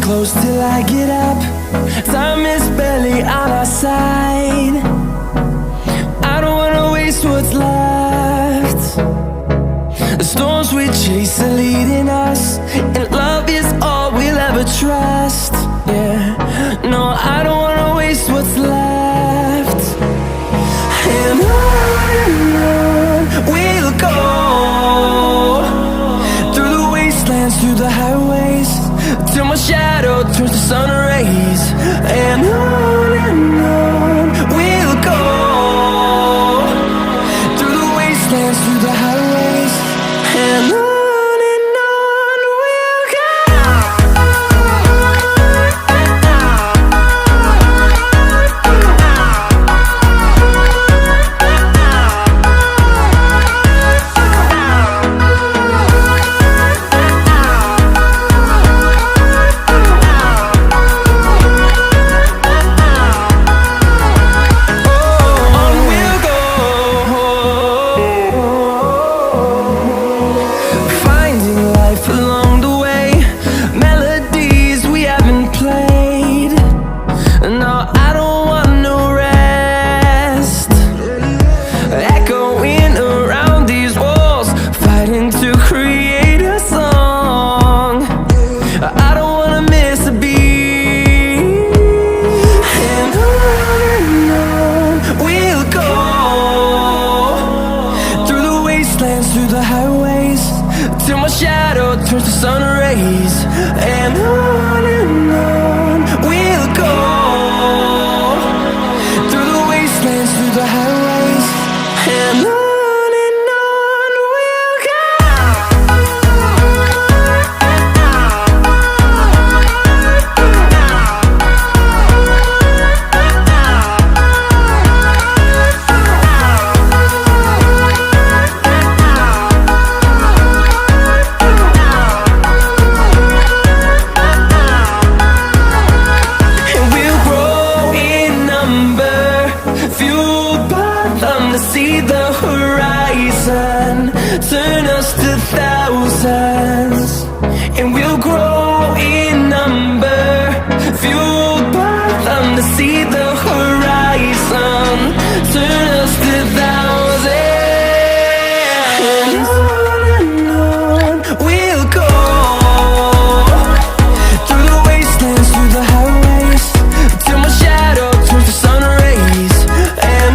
close till I get up. Time is barely on our side. I don't wanna waste what's left. The storms we chase are leading us, and love is all we'll ever trust. Yeah, no, I don't wanna waste what's left. And on we'll go, through the wastelands, through the highways, till my shadow turns to sun rays. And on we'll go, through the wastelands, through the highways, and on we'll go. Through the highways, till my shadow turns to sun rays. And on we'll go, through the wastelands, through the highways, and on we'll go. See the horizon, turn us to thousands, and we'll grow in number, fueled by them. To see the horizon, turn us to thousands, and on we'll go, through the wastelands, through the highways, till my shadow turns to sun rays. And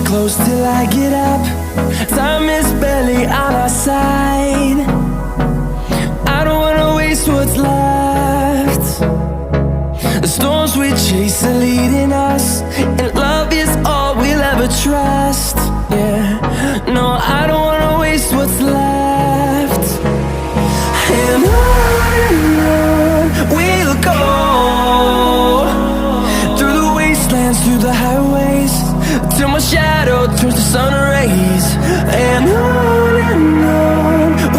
close till I get up. Time is barely on our side. I don't wanna waste what's left. The storms we chase are leading us, and love is all we'll ever trust. Yeah, no, I don't wanna waste what's left. And on we'll go, through the wastelands, through the highways, till my shadow turns to sun rays. And on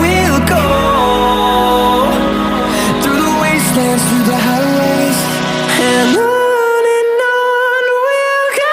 we'll go, through the wastelands, through the highways, and on we'll go.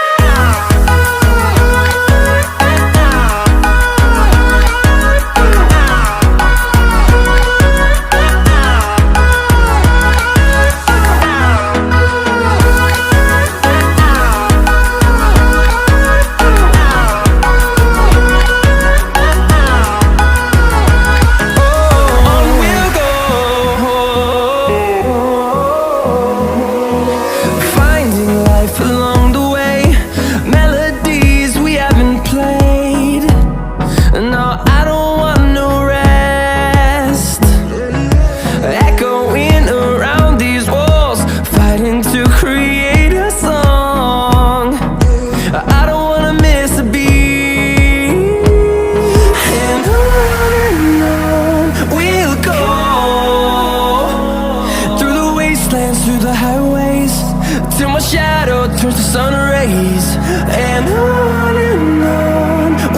towards the sun rays, and on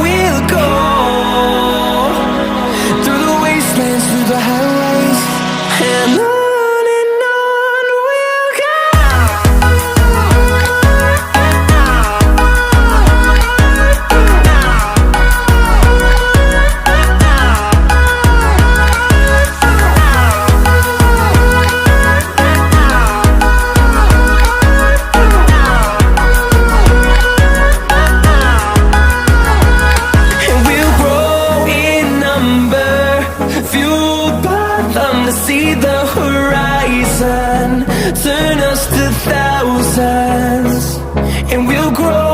we'll go, through the wastelands, through the highways, and on we'll go. See the horizon turn us to thousands, and we'll grow